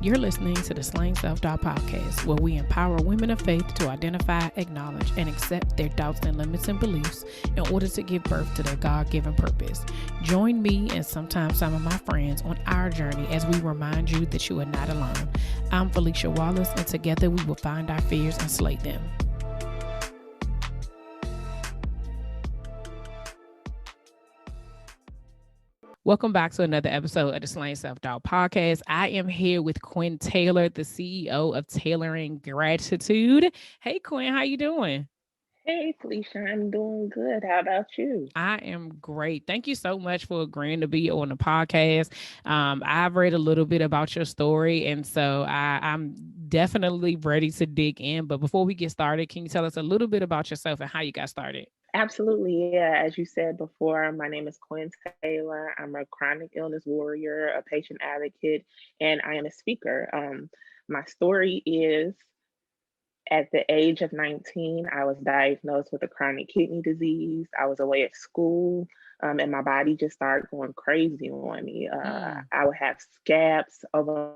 You're listening to the Slaying Self-Doubt podcast, where we empower women of faith to identify, acknowledge, and accept their doubts and limits and beliefs in order to give birth to their God-given purpose. Join me and sometimes some of my friends on our journey as we remind you that you are not alone. I'm Felicia Wallace, and together we will find our fears and slay them. Welcome back to another episode of the Slaying Self-Doubt podcast. I am here with Quin Taylor, the CEO of Tailoring Gratitude. Hey, Quin, how you doing? Hey, Felicia, I'm doing good. How about you? I am great. Thank you so much for agreeing to be on the podcast. I've read a little bit about your story, and so I'm definitely ready to dig in. But before we get started, can you tell us a little bit about yourself and how you got started? Absolutely, yeah. As you said before, my name is Quin Taylor. I'm a chronic illness warrior, a patient advocate, and I am a speaker. My story is at the age of 19, I was diagnosed with a chronic kidney disease. I was away at school, and my body just started going crazy on me. I would have scabs over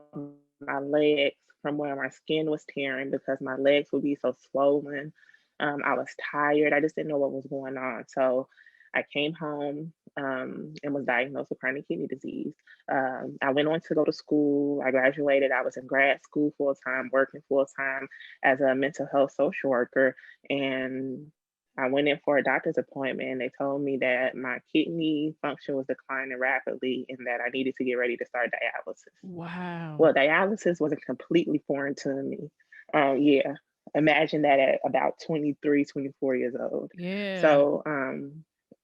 my legs from where my skin was tearing because my legs would be so swollen. I was tired. I just didn't know what was going on. So I came home and was diagnosed with chronic kidney disease. I went on to go to school. I graduated. I was in grad school full time, working full time as a mental health social worker. And I went in for a doctor's appointment and they told me that my kidney function was declining rapidly and that I needed to get ready to start dialysis. Wow. Well, dialysis wasn't completely foreign to me. Yeah, imagine that at about 23, 24 years old. Yeah. So,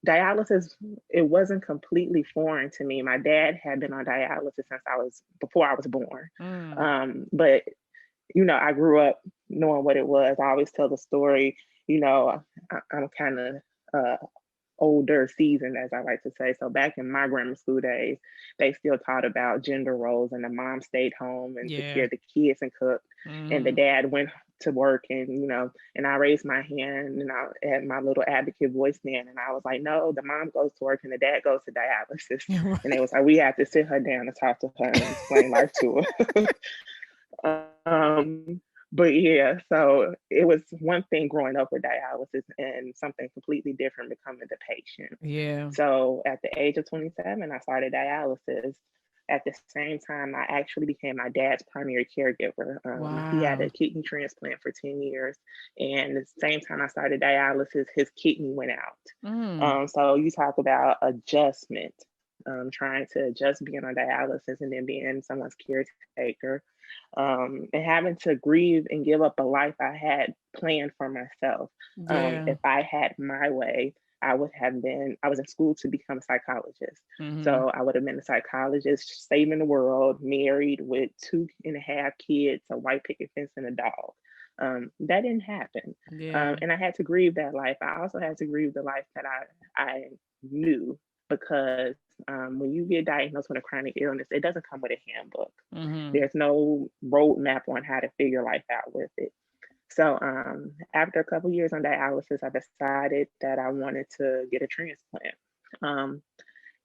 dialysis, it wasn't completely foreign to me. My dad had been on dialysis since before I was born. But I grew up knowing what it was. I always tell the story, I'm kind of uh, older seasoned, as I like to say. So back in my grammar school days, they still taught about gender roles, and the mom stayed home and took care Yeah. of the kids and cooked, and the dad went to work. And I raised my hand and I had my little advocate voice then, and I was like, no, the mom goes to work and the dad goes to dialysis. And they was like, we have to sit her down and talk to her and explain life to her. But yeah, so it was one thing growing up with dialysis and something completely different becoming the patient. Yeah. So at the age of 27, I started dialysis. At the same time, I actually became my dad's primary caregiver. He had a Wow. kidney transplant for 10 years. And at the same time I started dialysis, his kidney went out. Mm. So you talk about adjustment, trying to adjust being on dialysis and then being someone's caretaker, and having to grieve and give up a life I had planned for myself. Yeah. If I had my way, I was in school to become a psychologist. Mm-hmm. So I would have been a psychologist, saving the world, married with 2.5 kids, a white picket fence, and a dog. That didn't happen. Yeah. And I had to grieve that life. I also had to grieve the life that I knew because when you get diagnosed with a chronic illness, it doesn't come with a handbook. Mm-hmm. There's no roadmap on how to figure life out with it. So after a couple years on dialysis, I decided that I wanted to get a transplant. Um,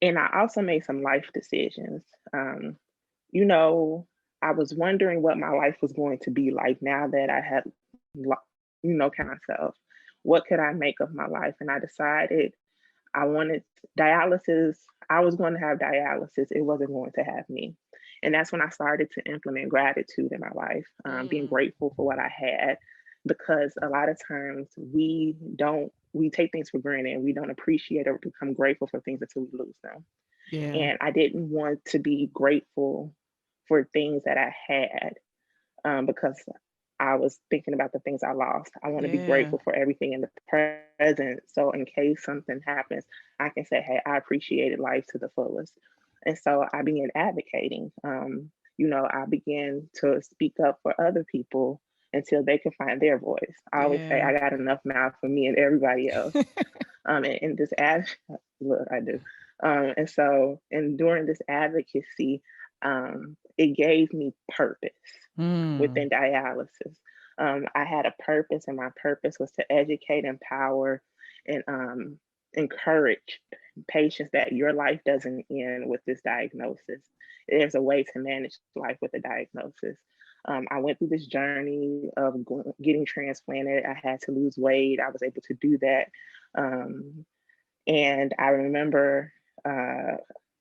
and I also made some life decisions. Um, you know, I was wondering what my life was going to be like now that I had, kind of myself. What could I make of my life? And I decided I wanted dialysis. I was going to have dialysis. It wasn't going to have me. And that's when I started to implement gratitude in my life, being Mm. grateful for what I had, because a lot of times we take things for granted and we don't appreciate or become grateful for things until we lose them. Yeah. And I didn't want to be grateful for things that I had, because I was thinking about the things I lost. I want to be Yeah. grateful for everything in the present. So in case something happens, I can say, hey, I appreciated life to the fullest. And so I began advocating. I began to speak up for other people until they could find their voice. I always say Yeah. I got enough mouth for me and everybody else. And this look, I do. And during this advocacy, it gave me purpose Mm. within dialysis. I had a purpose, and my purpose was to educate, empower, and encourage patients that your life doesn't end with this diagnosis. There's a way to manage life with a diagnosis. I went through this journey of getting transplanted. I had to lose weight. I was able to do that. Um, and I remember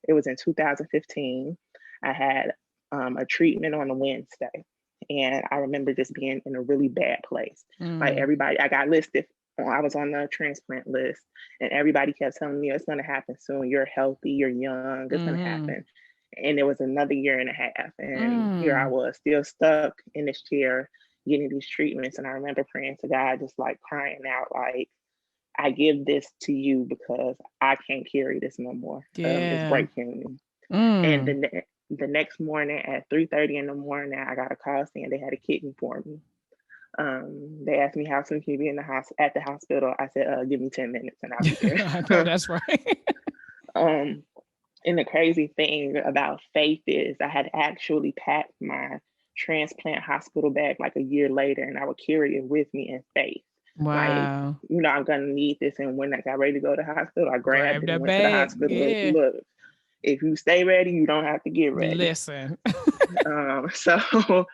it was in 2015. I had a treatment on a Wednesday. And I remember just being in a really bad place. Like Mm. everybody, I got listed. I was on the transplant list, and everybody kept telling me it's going to happen soon. You're healthy, you're young, it's going to Mm-hmm. happen. And it was another year and a half. And here I Mm. was still stuck in this chair getting these treatments. And I remember praying to God, just like crying out, like, I give this to you because I can't carry this no more. It's Yeah. breaking me. And Mm. the next morning at 3:30 in the morning, I got a call saying they had a kidney for me. They asked me how soon can you be in the house at the hospital. I said, give me 10 minutes and I'll be I know there. that's right. um, and the crazy thing about faith is I had actually packed my transplant hospital bag like a year later, and I would carry it with me in faith. Like, Wow. I'm gonna need this. And when I got ready to go to the hospital, I grabbed Grab it and that went to the bag. hospital. Like, Yeah. look, if you stay ready, you don't have to get ready. Listen. So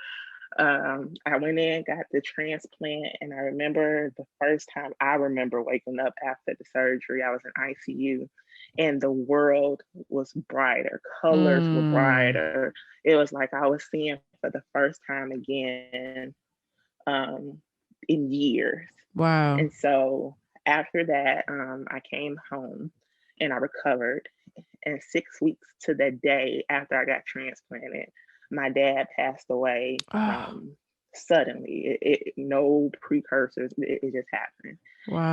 I went in, got the transplant, and I remember the first time I remember waking up after the surgery. I was in ICU, and the world was brighter. Colors were Mm. brighter. It was like I was seeing for the first time again um, in years. And Wow. so after that, I came home and I recovered. And 6 weeks to the day after I got transplanted, my dad passed away Oh, suddenly. No precursors. It just happened.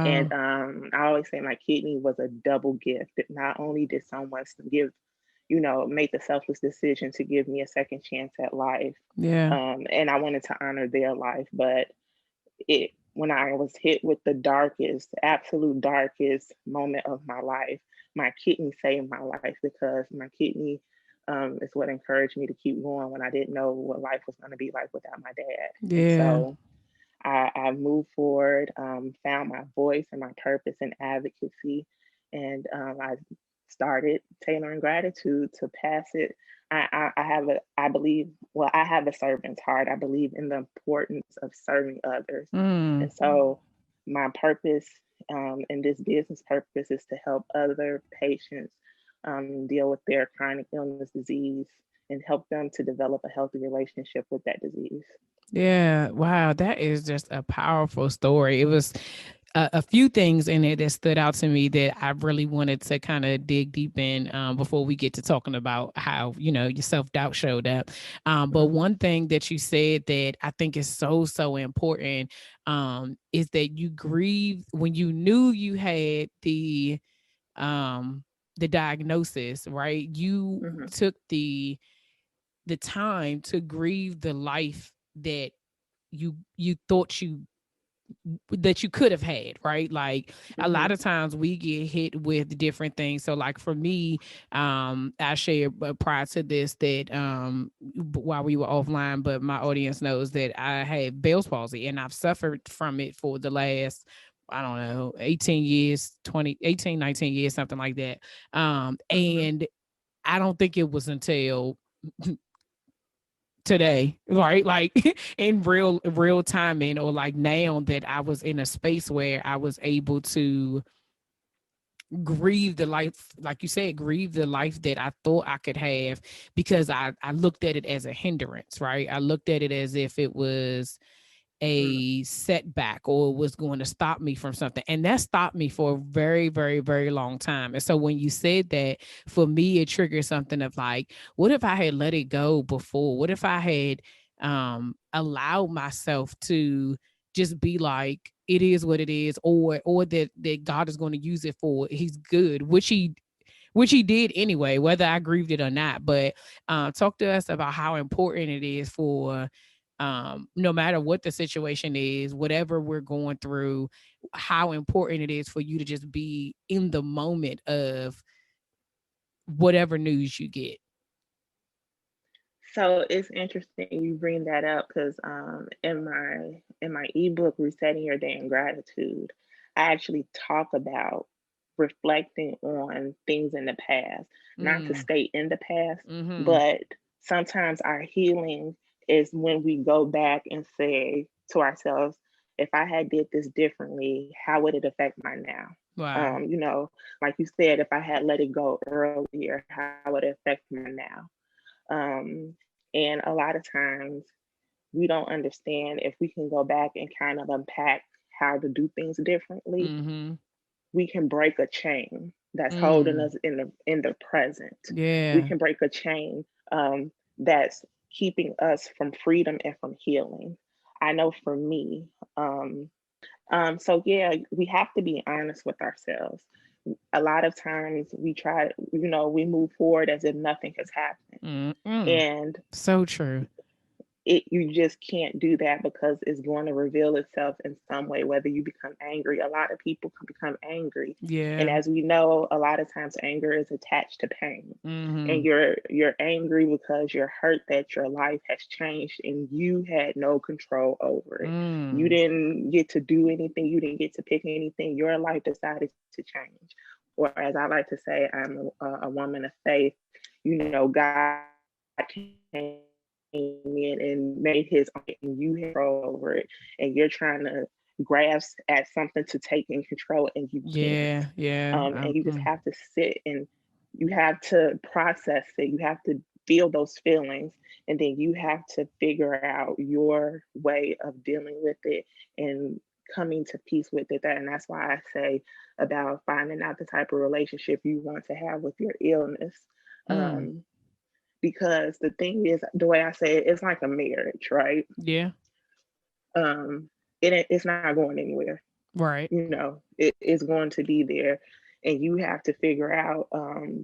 And wow. I always say my kidney was a double gift. Not only did someone give, make the selfless decision to give me a second chance at life, Yeah. and I wanted to honor their life, but it when I was hit with the darkest, absolute darkest moment of my life, my kidney saved my life because my kidney is what encouraged me to keep going when I didn't know what life was going to be like without my dad. And Yeah. so I moved forward, found my voice and my purpose in advocacy, and I started tailoring gratitude to pass it. I have I believe, well, I have a servant's heart. I believe in the importance of serving others. Mm. And so my purpose in this business purpose is to help other patients deal with their chronic illness disease and help them to develop a healthy relationship with that disease. Yeah. Wow. That is just a powerful story. It was a few things in it that stood out to me that I really wanted to kind of dig deep in before we get to talking about how, your self doubt showed up. But Mhm, one thing that you said that I think is so, so important is that you grieved when you knew you had um, the diagnosis, right? You mhm, took the time to grieve the life that you thought you could have had, right? Like a lot mhm, of times we get hit with different things. So like for me, I shared prior to this that while we were offline, but my audience knows that I had Bell's palsy and I've suffered from it for the last, I don't know, 18 years, 19 years, something like that. mhm. And I don't think it was until today, right? Like in real timing, or like now that I was in a space where I was able to grieve the life, like you said, grieve the life that I thought I could have, because I looked at it as a hindrance, right? I looked at it as if it was Mm. a setback or was going to stop me from something. And that stopped me for a very, very, very long time. And so when you said that, for me, it triggered something of like, what if I had let it go before? What if I had allowed myself to just be like, it is what it is, or that God is going to use it for he's good, which he did anyway, whether I grieved it or not. But talk to us about how important it is for no matter what the situation is, whatever we're going through, how important it is for you to just be in the moment of whatever news you get. So it's interesting you bring that up because in my ebook Resetting Your Day in Gratitude, I actually talk about reflecting on things in the past, not to Mm. stay in the past, Mm-hmm. but sometimes our healing is when we go back and say to ourselves, if I had did this differently, how would it affect my now? Wow. You know, like you said, if I had let it go earlier, how would it affect my now? And a lot of times we don't understand if we can go back and kind of unpack how to do things differently, Mm-hmm. we can break a chain that's holding Mm. us in the present. We Yeah. can break a chain that's keeping us from freedom and from healing. I know for me. So yeah, we have to be honest with ourselves. A lot of times we try, we move forward as if nothing has happened, Mm-mm. and So true. you just can't do that because it's going to reveal itself in some way, whether you become angry. A lot of people can become angry, and Yeah. as we know, a lot of times anger is attached to pain, and Mm-hmm. you're angry because you're hurt that your life has changed and you had no control over it. You Mm. didn't get to do anything, you didn't get to pick anything, your life decided to change. Or as I like to say, I'm a woman of faith. God came in and made his own, and you had control over it, and you're trying to grasp at something to take in control, and you can't. Yeah. Yeah. And you just have to sit and you have to process it. You have to feel those feelings, and then you have to figure out your way of dealing with it and coming to peace with it. And that's why I say about finding out the type of relationship you want to have with your illness. Mm. Um, because the thing is, the way I say it, it's like a marriage, right? Yeah. Um, it's not going anywhere. Right. It's going to be there, and you have to figure out,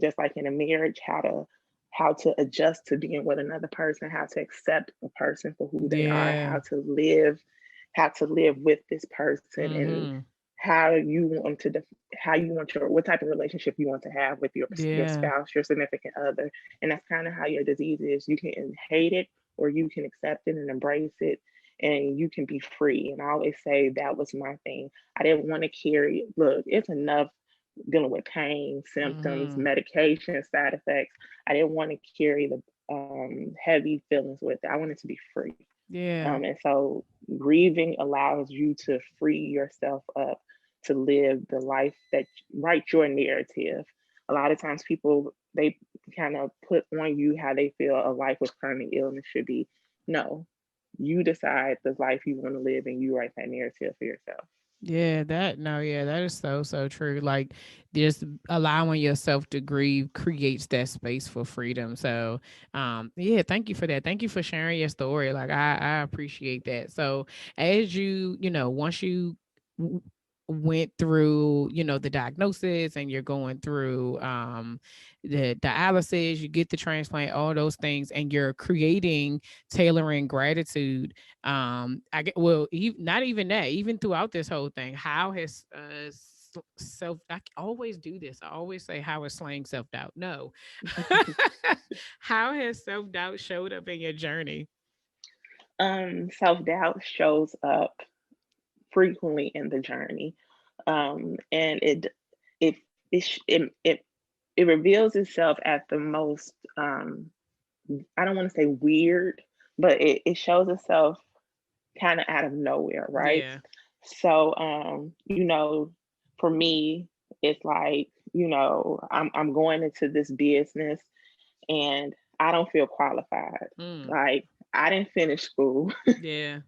just like in a marriage, how to adjust to being with another person, how to accept a person for who they are, Yeah. how to live with this person, and Mm-hmm. how you want to how you want your what type of relationship you want to have with your Yeah. spouse, your significant other. And that's kind of how your disease is. You can hate it, or you can accept it and embrace it, and you can be free. And I always say that was my thing. I didn't want to carry, look, it's enough dealing with pain, symptoms, Mm-hmm. medication, side effects. I didn't want to carry the heavy feelings with it. I wanted to be free. Yeah. And so grieving allows you to free yourself up to live the life that write your narrative. A lot of times people they kind of put on you how they feel a life with chronic illness should be. No, you decide the life you want to live and you write that narrative for yourself. Yeah, that no, yeah, that is so so true. Like just allowing yourself to grieve creates that space for freedom. So, yeah, thank you for that. Thank you for sharing your story. Like I appreciate that. So, as once you w- went through, the diagnosis and you're going through the dialysis, you get the transplant, all those things, and you're creating tailoring gratitude. I get well, not even that, even throughout this whole thing, how has self I always do this, I always say, how is slaying self-doubt? No. How has self-doubt showed up in your journey? Self doubt shows up frequently in the journey, and it it sh- it reveals itself at the most. I don't want to say weird, but it shows itself kind of out of nowhere, right? Yeah. So, for me, it's like, I'm going into this business and I don't feel qualified. Mm. Like, I didn't finish school. Yeah.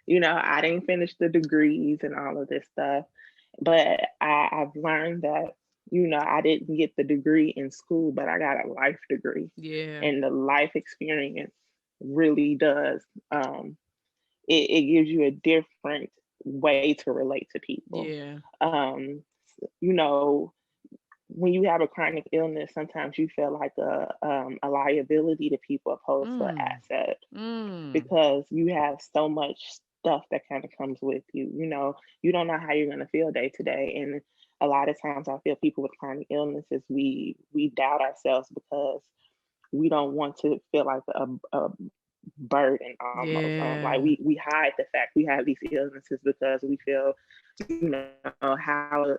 I didn't finish the degrees and all of this stuff. But I've learned that, I didn't get the degree in school, but I got a life degree. Yeah. And the life experience really does. It gives you a different way to relate to people. Yeah. Um, you know, when you have a chronic illness, sometimes you feel like a liability to people opposed to an Mm. asset Mm. because you have so much stuff that kind of comes with you. You don't know how you're going to feel day to day, and a lot of times I feel people with chronic illnesses we doubt ourselves because we don't want to feel like a burden almost. Like Yeah. we hide the fact we have these illnesses because we feel, how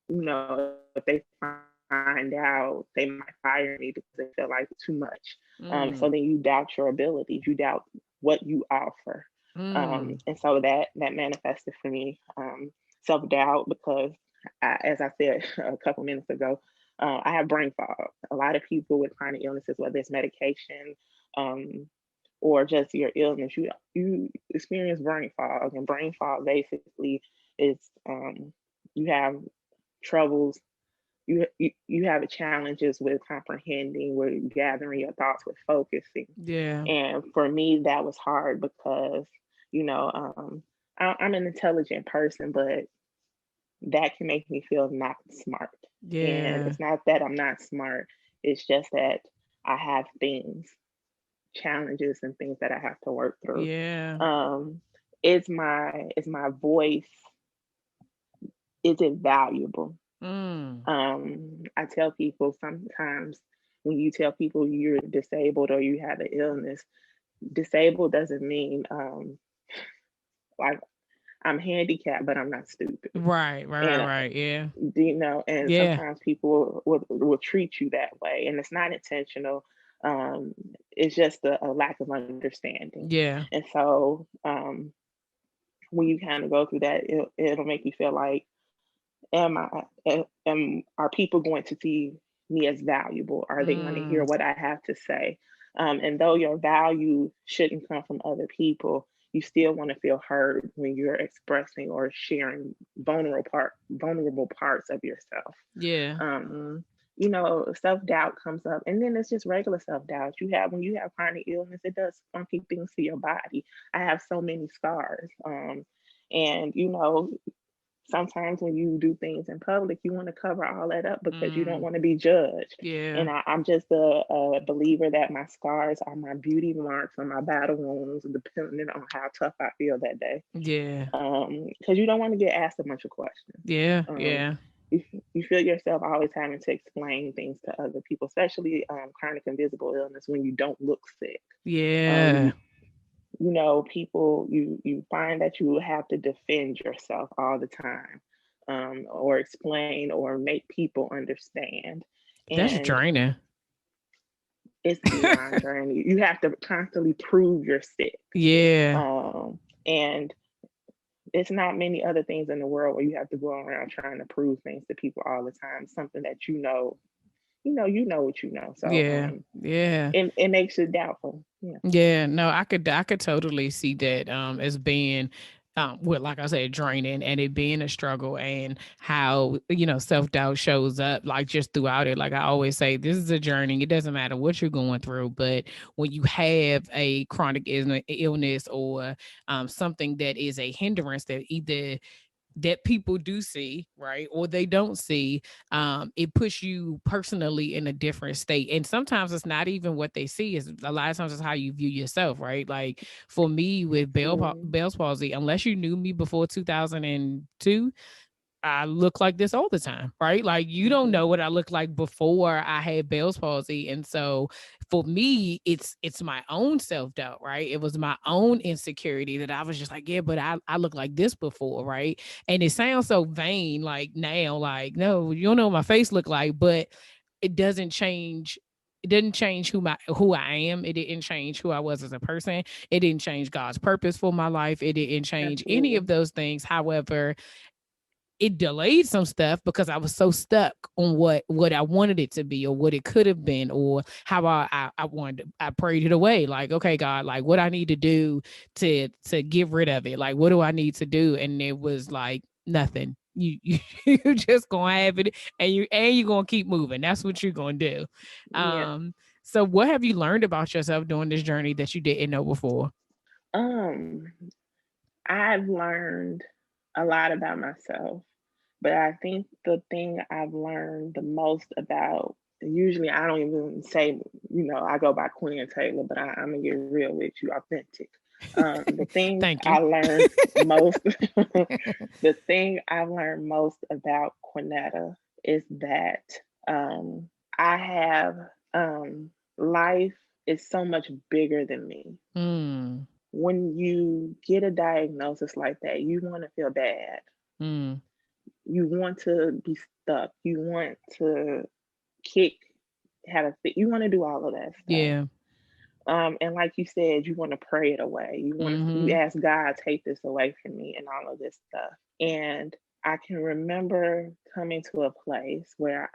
if they find out, they might fire me because they feel like it's too much. So Mm, then you doubt your abilities, you doubt what you offer. mm, And so that manifested for me, self doubt, because as I said a couple minutes ago, I have brain fog. A lot of people with chronic illnesses, whether it's medication, um, or just your illness, you experience brain fog, and brain fog basically is, you have troubles. You have challenges with comprehending, with gathering your thoughts, with focusing. yeah, And for me, that was hard because, you know, I'm an intelligent person, but that can make me feel not smart. And yeah, it's not that I'm not smart, it's just that I have challenges and things that I have to work through. yeah. Um, is my voice, is it valuable? Mm, I tell people sometimes, when you tell people you're disabled or you have an illness, disabled doesn't mean, like, I'm handicapped, but I'm not stupid. right, right, right, And right. Yeah, and yeah, sometimes people will treat you that way, and it's not intentional. Um, it's just a lack of understanding. yeah, And so, when you kind of go through that, it'll make you feel like, are people going to see me as valuable? Are they going to hear mm, what I have to say? And though your value shouldn't come from other people, you still want to feel heard when you're expressing or sharing vulnerable parts of yourself. yeah, um, Self doubt comes up, and then it's just regular self doubt. When you have chronic illness, it does funky things to your body. I have so many scars, and sometimes when you do things in public, you want to cover all that up because you don't mm, want to be judged. yeah, And I'm just a believer that my scars are my beauty marks or my battle wounds, depending on how tough I feel that day. yeah, Because you don't want to get asked a bunch of questions. yeah, Um, yeah, you feel yourself always having to explain things to other people, especially chronic invisible illness when you don't look sick. yeah. You people, you find that you have to defend yourself all the time, or explain or make people understand. That's And draining. it's beyond journey. You have to constantly prove you're sick. Yeah, And it's not many other things in the world where you have to go around trying to prove things to people all the time, something that what you know. So yeah, yeah. it makes it doubtful. Yeah. Yeah, no, I could totally see that as being well, like I said, draining and it being a struggle and how, self-doubt shows up like just throughout it. Like I always say, this is a journey. It doesn't matter what you're going through, but when you have a chronic illness or something that is a hindrance that either that people do see, right, or they don't see, it puts you personally in a different state. And sometimes it's not even what they see, is a lot of times it's how you view yourself, right? Like for me with Mm-hmm. Bell's palsy, unless you knew me before 2002, I look like this all the time, right? Like you don't Mm-hmm. know what I look like before I had Bell's palsy. And so for me, it's my own self-doubt, right? It was my own insecurity that I was just like, yeah, but I look like this before, right? And it sounds so vain, like now, like, no, you don't know what my face look like, but it doesn't change. It didn't change who I am. It didn't change who I was as a person. It didn't change God's purpose for my life. It didn't change any of Absolutely. those things. However, it delayed some stuff because I was so stuck on what I wanted it to be or what it could have been or how I wanted I prayed it away. Like, okay, God, like what I need to do to get rid of it. Like, what do I need to do? And it was like nothing. You just gonna have it and you're gonna keep moving. That's what you're gonna do. Yeah. So what have you learned about yourself during this journey that you didn't know before? Um, I've learned a lot about myself, but I think the thing I've learned the most about, usually I don't even say, I go by Quin Taylor, but I'm gonna get real with you, authentic. The thing Thank you. I learned most, the thing I've learned most about Quinetta is that, um, I have, life is so much bigger than me. Mm, When you get a diagnosis like that, you want to feel bad. mm, you want to be stuck. You want to kick, have a fit. You want to do all of that stuff. Yeah. And like you said, you want to pray it away. You Mm-hmm. ask God, take this away from me and all of this stuff. And I can remember coming to a place where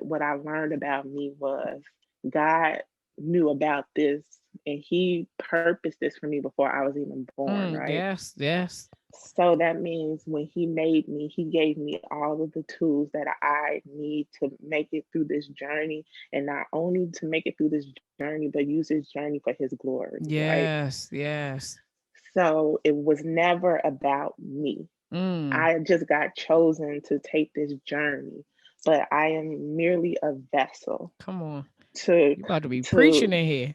what I learned about me was God knew about this and he purposed this for me before I was even born, right? Yes, yes. So that means when he made me, he gave me all of the tools that I need to make it through this journey. And not only to make it through this journey, but use this journey for his glory, right? Yes, yes. So it was never about me. Mm. I just got chosen to take this journey, but I am merely a vessel Come on. to You about to be preaching to in here.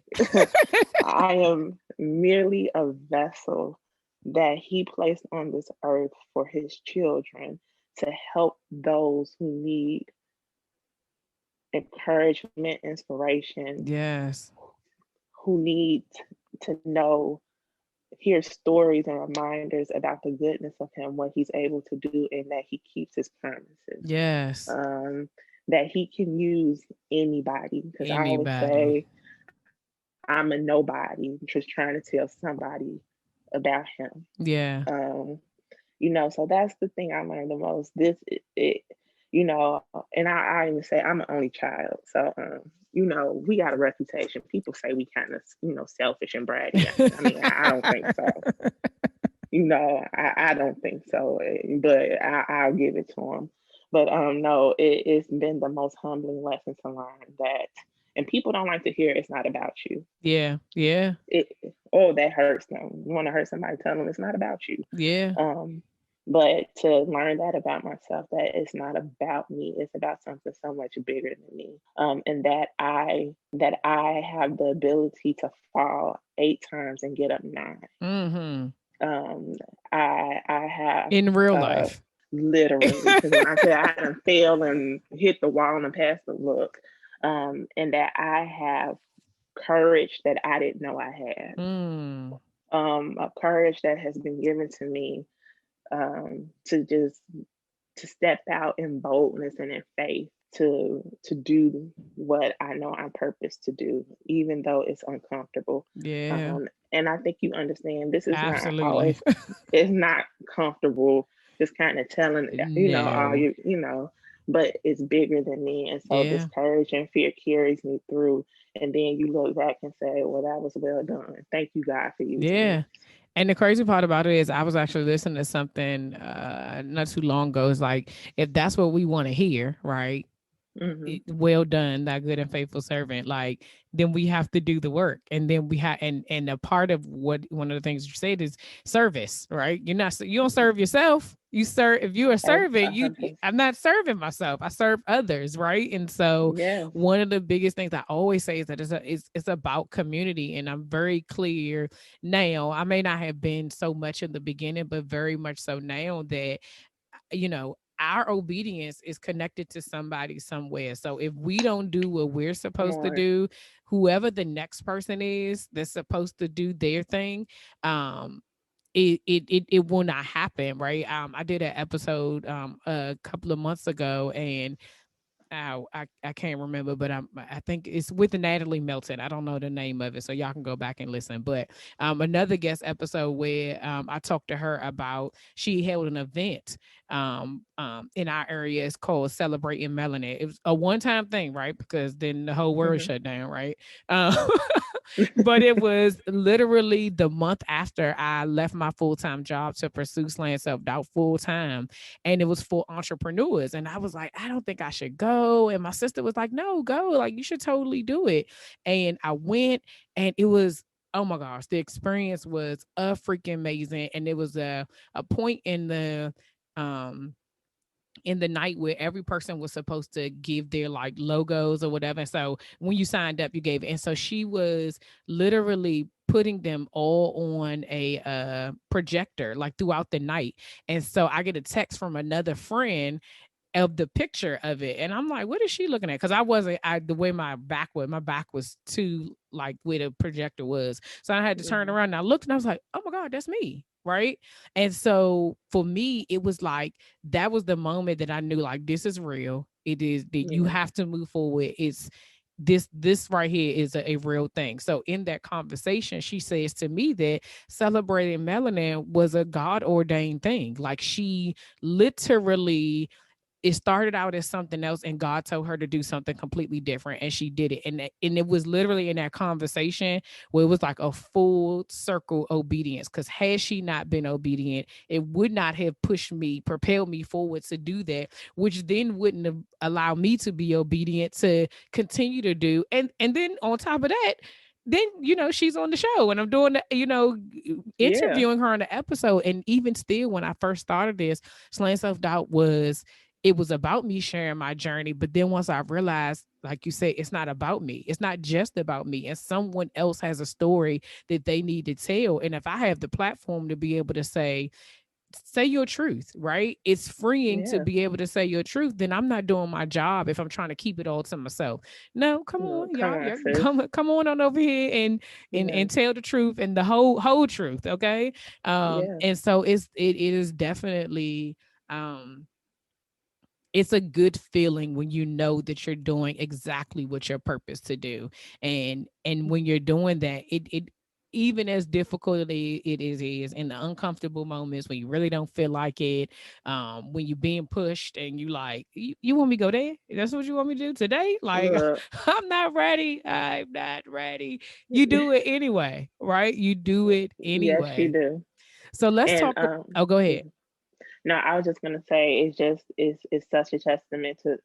I am merely a vessel that he placed on this earth for his children to help those who need encouragement, inspiration, Yes. who need to know, hear stories and reminders about the goodness of him, what he's able to do, and that he keeps his promises. Yes. Um, that he can use anybody. Because I always Anybody. say, I'm a nobody, just trying to tell somebody about him. Yeah. Um, so that's the thing I learned the most. And I even say I'm an only child. So, we got a reputation. People say we kind of, selfish and bratty. I mean, I don't think so. I don't think so, but I'll give it to them. But no, it's been the most humbling lesson to learn that, and people don't like to hear it's not about you. Yeah. Yeah. It, oh, that hurts them. You want to hurt somebody, tell them it's not about you. Yeah. Um, but to learn that about myself, that it's not about me, it's about something so much bigger than me. And that I have the ability to fall 8 times and get up 9. Mm-hmm. Um, I have In real uh, life. literally, because when I say I done fail and hit the wall and pass the look, and that I have courage that I didn't know I had, Mm. a courage that has been given to me, to just to step out in boldness and in faith to do what I know I'm purposed to do, even though it's uncomfortable. Yeah. And I think you understand this is not Absolutely. always, it's not comfortable just kind of telling, all No. but it's bigger than me. And so this Yeah. courage and fear carries me through. And then you look back and say, well, that was well done. Thank you, God, for using me. Yeah. And the crazy part about it is I was actually listening to something not too long ago. It's like, if that's what we want to hear, right? Hmm. Well done, thy good and faithful servant. Like, then we have to do the work, and then we have, and a part of what one of the things you said is service, right? You don't serve yourself. You serve. If you're a servant, I'm not serving myself. I serve others, right? And so Yes, one of the biggest things I always say is that it's about community, and I'm very clear now. I may not have been so much in the beginning, but very much so now that our obedience is connected to somebody somewhere. So if we don't do what we're come supposed to on. do, whoever the next person is that's supposed to do their thing, um, it will not happen, right? I did an episode a couple of months ago, and I can't remember, but I think it's with Natalie Melton. I don't know the name of it, so y'all can go back and listen. But another guest episode where I talked to her about, she held an event in our area. It's called Celebrating Melanin. It was a one-time thing, right? Because then the whole world Hmm. shut down, right? Um, but it was literally the month after I left my full-time job to pursue Slant Self-Doubt full-time, and it was for entrepreneurs. And I was like, I don't think I should go. And my sister was like, no, go. Like, you should totally do it. And I went, and it was, oh my gosh, the experience was a freaking amazing. And it was a point um in the night where every person was supposed to give their like logos or whatever. And so when you signed up, you gave it. And so she was literally putting them all on a projector like throughout the night. And so I get a text from another friend of the picture of it. And I'm like, what is she looking at? Because the way my back was too like where the projector was. So I had to turn Hmm. around and I looked and I was like, oh my God, that's me. right? And so for me, it was like that was the moment that I knew like this is real. It is that you Yeah. have to move forward. It's this right here is a real thing. So in that conversation, she says to me that celebrating melanin was a God ordained thing. Like she literally, it started out as something else and God told her to do something completely different and she did it. And it was literally in that conversation where it was like a full circle obedience, because had she not been obedient, it would not have pushed me, propelled me forward to do that, which then wouldn't have allowed me to be obedient to continue to do. And then on top of that, then she's on the show and I'm doing the, Yeah. interviewing her on the episode. And even still, when I first started this, slaying self-doubt was, it was about me sharing my journey. But then once I realized, like you said, it's not about me. It's not just about me. And someone else has a story that they need to tell. And if I have the platform to be able to say your truth, right? It's freeing to Yeah. be able to say your truth. Then I'm not doing my job if I'm trying to keep it all to myself. No, come No, on, come y'all. on, Y'all sis. come on over here Yeah. and tell the truth and the whole truth. Okay. Yeah. And so it is definitely um it's a good feeling when you know that you're doing exactly what your purpose to do. And when you're doing that, it even as difficult it is in the uncomfortable moments when you really don't feel like it, when you're being pushed and you like, you want me to go there, that's what you want me to do today, like, Look. I'm not ready. You do it anyway, right? You do it Yes, you anyway. do. So let's And talk. Oh, go ahead. no, I was just gonna say it's such a testament to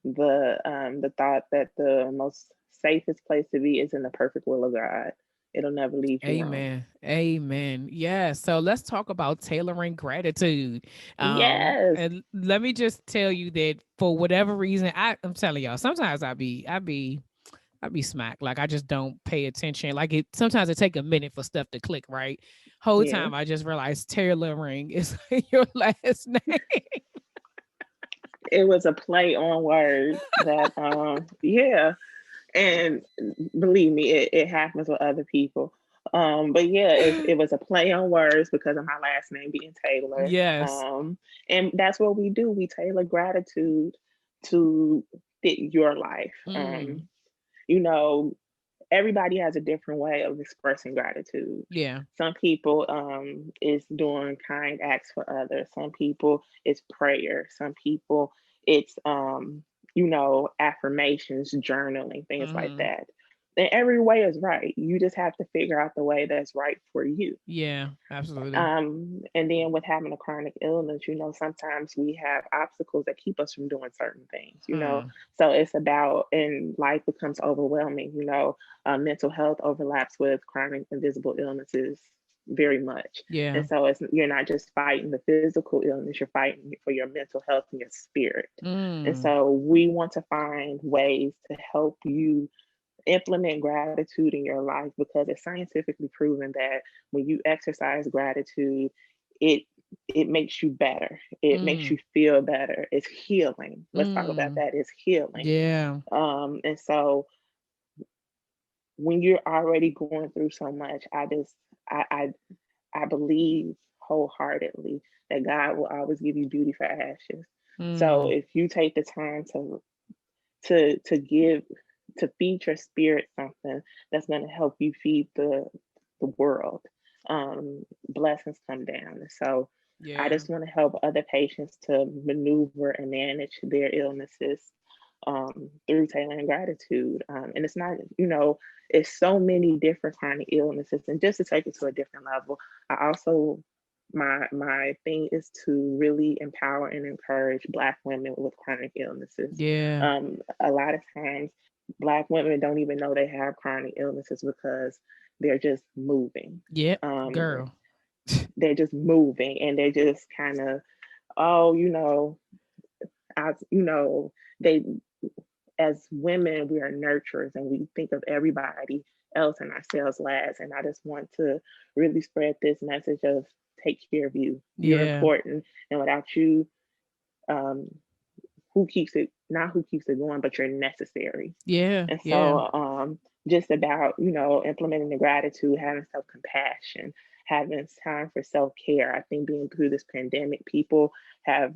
the thought that the most safest place to be is in the perfect will of God. It'll never lead you wrong. Amen. Amen. Yeah. So let's talk about tailoring gratitude. Yes. And let me just tell you that for whatever reason, I'm telling y'all, sometimes I be smacked. Like I just don't pay attention. Like it sometimes it take a minute for stuff to click, right? Whole Yeah. time I just realized tailoring is your last name. It was a play on words that yeah. And believe me, it happens with other people. But yeah, it was a play on words because of my last name being Taylor. Yes. And that's what we do. We tailor gratitude to fit your life. Mm, You know, everybody has a different way of expressing gratitude. yeah. Some people is doing kind acts for others. Some people it's prayer. Some people it's affirmations, journaling, things like Hmm. that. And every way is right. You just have to figure out the way that's right for you. Yeah, absolutely. And then with having a chronic illness, sometimes we have obstacles that keep us from doing certain things. Hmm. So it's about, and life becomes overwhelming. Mental health overlaps with chronic invisible illnesses very much. Yeah. And so you're not just fighting the physical illness, you're fighting for your mental health and your spirit. And Mm, so we want to find ways to help you implement gratitude in your life because it's scientifically proven that when you exercise gratitude, it it makes you better. It makes mm, you feel better. It's healing. Let's talk about mm. that. It's healing. Yeah. And so when you're already going through so much, I believe wholeheartedly that God will always give you beauty for ashes. So Mm, if you take the time to give to feed your spirit something that's going to help you feed the world, blessings come down. So I yeah. just want to help other patients to maneuver and manage their illnesses through tailoring gratitude. And it's not, it's so many different chronic illnesses. And just to take it to a different level, I also my thing is to really empower and encourage Black women with chronic illnesses. Yeah. A lot of times, Black women don't even know they have chronic illnesses because they're just moving. Yep. Um, Girl. they're just moving, and they're just kind of, oh, I, they as women, we are nurturers and we think of everybody else and ourselves last. And I just want to really spread this message of take care of you. You're Yeah. important. And without you, um, who keeps it, not who keeps it going, but you're necessary. Yeah. And Yeah. so just about, implementing the gratitude, having self compassion, having time for self-care. I think being through this pandemic, people have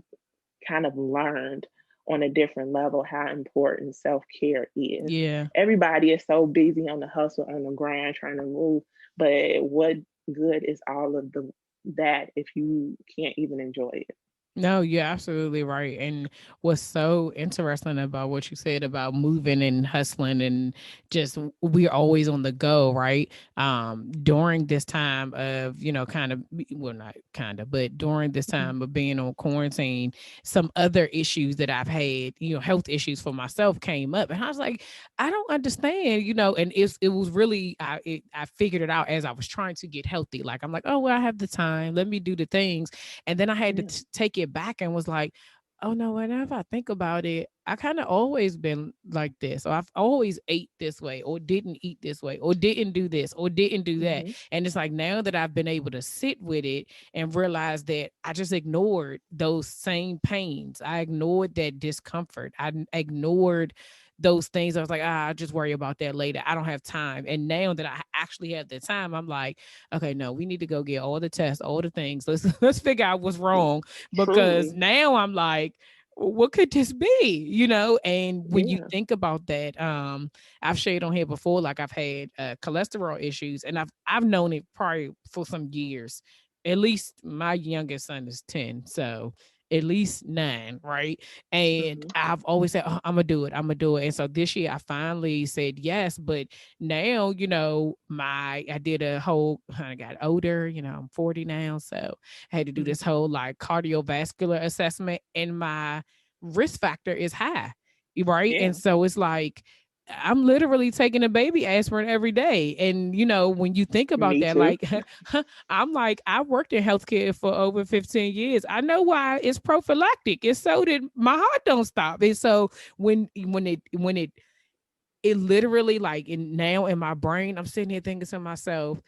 kind of learned on a different level how important self-care is. Yeah. Everybody is so busy on the hustle, on the grind, trying to move, but what good is all of the that if you can't even enjoy it? No, you're absolutely right. And what's so interesting about what you said about moving and hustling and just we're always on the go, right? During this time of, kind of, well, not kind of, but during this Mhm. time of being on quarantine, some other issues that I've had, health issues for myself came up. And I was like, I don't understand, and it was really, I figured it out as I was trying to get healthy. Like, I'm like, oh, well, I have the time. Let me do the things, and then I had to Yeah. take it back and was like, oh no, whenever I think about it, I kind of always been like this, or I've always ate this way, or didn't eat this way, or didn't do this, or didn't do that. Hmm. And it's like now that I've been able to sit with it and realize that I just ignored those same pains. I ignored that discomfort. Ignored those things. I was like, I'll just worry about that later. I don't have time. And now that I actually have the time, I'm like, okay, no, we need to go get all the tests, all the things. Let's figure out what's wrong, because Truly. now I'm like, what could this be? And when you Yeah. think about that, I've shared on here before, like I've had cholesterol issues, and I've known it probably for some years. At least my youngest son is 10, so at least 9, right? And Hmm. I've always said, oh, I'm gonna do it, I'm gonna do it. And so this year I finally said yes. But now, I did a whole, I got older, I'm 40 now, so I had to do Hmm. this whole like cardiovascular assessment, and my risk factor is high, right? Yeah. And so it's like I'm literally taking a baby aspirin every day. And when you think about Me that, too. like I'm like, I worked in healthcare for over 15 years. I know why it's prophylactic. It's so that my heart don't stop. And so when it literally, like, now in my brain, I'm sitting here thinking to myself,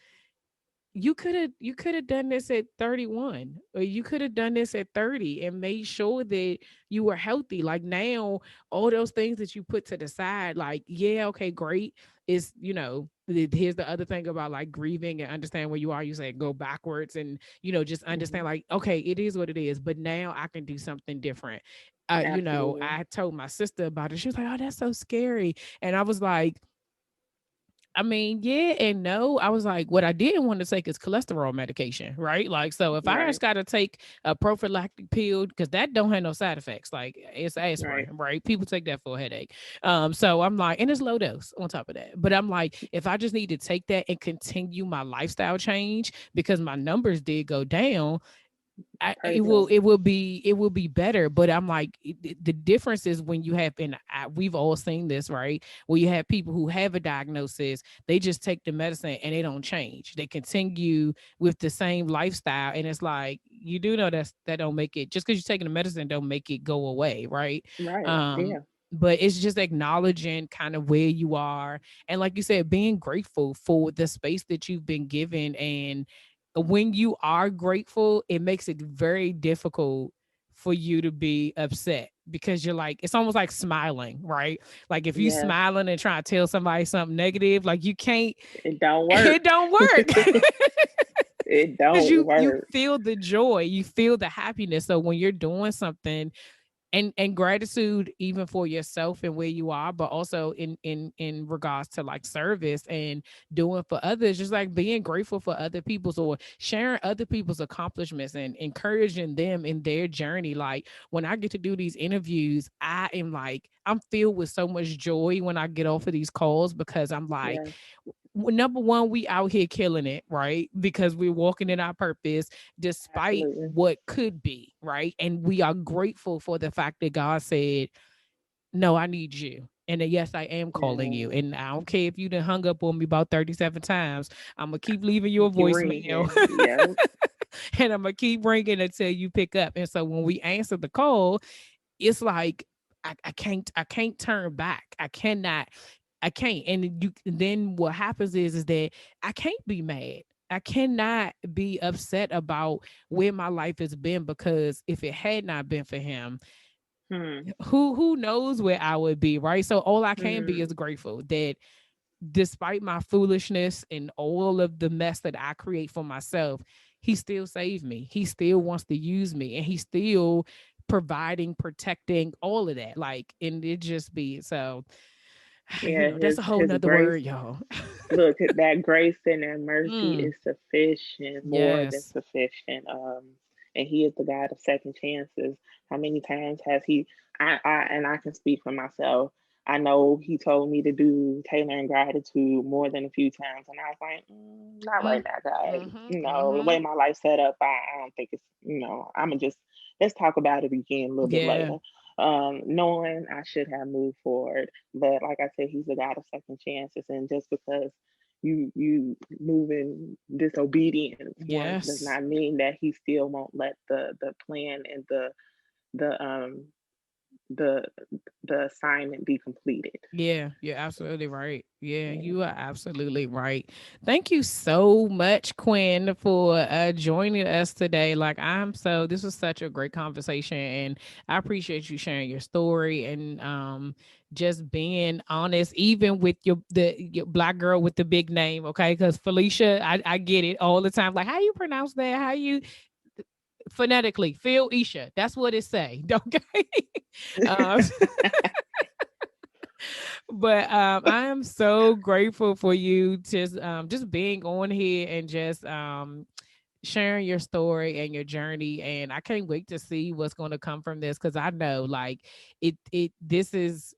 you could have done this at 31, or you could have done this at 30 and made sure that you were healthy. Like now, all those things that you put to the side, like, yeah, okay, great. Is here's the other thing about like grieving and understand where you are. You say go backwards, and just Hmm. understand, like, okay, it is what it is, but now I can do something different. Absolutely. I told my sister about it. She was like, oh, that's so scary. And I was like, I mean, yeah and no. I was like, what I didn't want to take is cholesterol medication, right? Like, so if I Right. just got to take a prophylactic pill, because that don't have no side effects, like it's Right. aspirin, right? People take that for a headache. So I'm like, and it's low dose on top of that. But I'm like, if I just need to take that and continue my lifestyle change because my numbers did go down, Praise the Lord. it will be better. But I'm like, the difference is when you have, and we've all seen this, right? Where you have people who have a diagnosis, they just take the medicine and they don't change. They continue with the same lifestyle, and it's like, you do know that don't make it, just because you're taking the medicine don't make it go away, right? Right. Um, Yeah. but it's just acknowledging kind of where you are, and like you said, being grateful for the space that you've been given. And when you are grateful, it makes it very difficult for you to be upset, because you're like, it's almost like smiling, right? Like if you Yes. smiling and trying to tell somebody something negative, like you can't, It don't work. it don't work. It Because don't you work. feel the joy, you feel the happiness. So when you're doing something, and gratitude even for yourself and where you are, but also in regards to like service and doing for others, just like being grateful for other people's, or sharing other people's accomplishments and encouraging them in their journey. Like when I get to do these interviews, I am like, I'm filled with so much joy when I get off of these calls, because I'm like, Yes. number one, we out here killing it, right? Because we're walking in our purpose despite Absolutely. what could be, right? And we are grateful for the fact that God said, no, I need you. And then, yes, I am calling you. Yeah. And I don't care if you done hung up on me about 37 times. I'm going to keep leaving you a Keep voicemail. ringing. Yeah. And I'm going to keep ringing until you pick up. And so when we answer the call, it's like, I can't turn back. I can't. And then what happens is that I can't be mad. I cannot be upset about where my life has been, because if it had not been for him, Hmm. who knows where I would be, right? So all I can be is Hmm. grateful that despite my foolishness and all of the mess that I create for myself, he still saved me. He still wants to use me, and he's still providing, protecting, all of that. Like, and it just be so, Yeah, that's a whole his nother grace. word, y'all. Look, that grace and that mercy Mm, is sufficient, more than yes. sufficient. And he is the God of second chances. How many times has he? And I can speak for myself. I know he told me to do Taylor and Gratitude more than a few times, and I was like, not right Mm, now, God. mm-hmm, The way mm-hmm. my life's set up, I don't think it's. I'm gonna just let's talk about it again a little bit Yeah. later. Knowing I should have moved forward, but like I said, he's a God of second chances, and just because you move in disobedience once does Yes. not mean that he still won't let the plan and the the the assignment be completed. Yeah, you're absolutely right. Yeah, Yeah. you are absolutely right. Thank you so much, Quinn, for joining us today. Like, this was such a great conversation, and I appreciate you sharing your story and just being honest, even with your black girl with the big name. Okay, because Felicia, I get it all the time. Like, how you pronounce that? How you phonetically? Phil Isha. That's what it say. Okay. um, but I am so grateful for you just being on here and just sharing your story and your journey, and I can't wait to see what's going to come from this, because I know, like, this is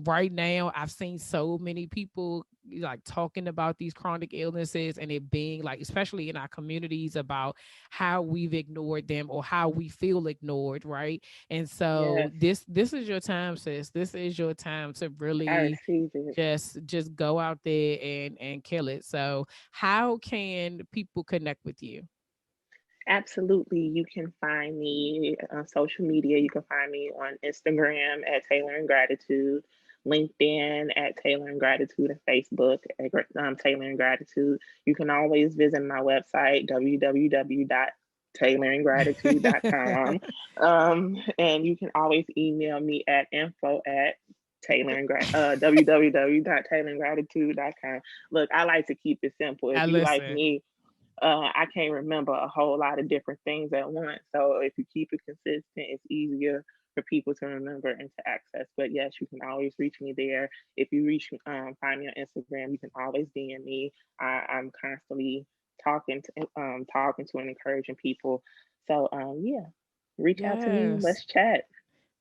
right now. I've seen so many people like talking about these chronic illnesses, and it being like, especially in our communities, about how we've ignored them or how we feel ignored, right? And so Yes, this is your time, sis. This is your time to I really receive it. just go out there and kill it. So how can people connect with you? Absolutely. You can find me on social media. You can find me on Instagram at Taylor and Gratitude, LinkedIn at Taylor and Gratitude, and Facebook at Taylor and Gratitude. You can always visit my website, www.taylorandgratitude.com. And you can always email me at info at www.taylorandgratitude.com. Look, I like to keep it simple. If I you like listen. me, I can't remember a whole lot of different things at once. So if you keep it consistent, it's easier for people to remember and to access. But yes, you can always reach me there. If you find me on Instagram, you can always DM me. I'm constantly talking to and encouraging people. So yeah, reach out to me. Yes. Let's chat.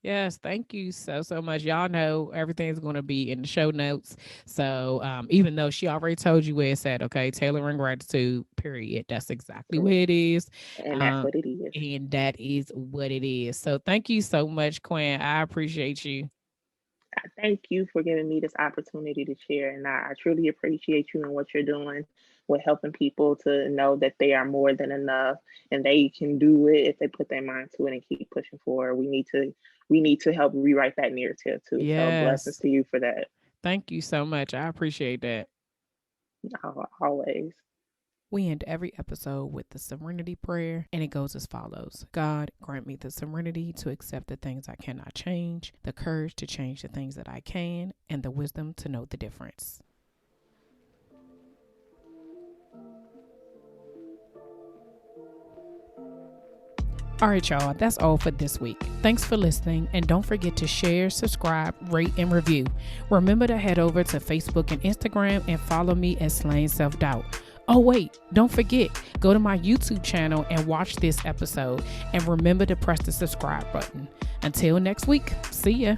Yes, thank you so much. Y'all know everything's going to be in the show notes. So even though she already told you where it's at, okay, Taylor and Gratitude, period. That's exactly where Correct. it is. And that's Um, what it is. and that is what it is. So thank you so much, Quinn. I appreciate you. Thank you for giving me this opportunity to share. And I truly appreciate you and what you're doing with helping people to know that they are more than enough and they can do it if they put their mind to it and keep pushing forward. We need to help rewrite that narrative too. So blessings Yes. to you for that. Thank you so much. I appreciate that. Always. We end every episode with the serenity prayer, and it goes as follows: God, grant me the serenity to accept the things I cannot change, the courage to change the things that I can, and the wisdom to know the difference. All right, y'all, that's all for this week. Thanks for listening, and don't forget to share, subscribe, rate, and review. Remember to head over to Facebook and Instagram and follow me at Slaying Self Doubt. Oh, wait, don't forget, go to my YouTube channel and watch this episode, and remember to press the subscribe button. Until next week, see ya.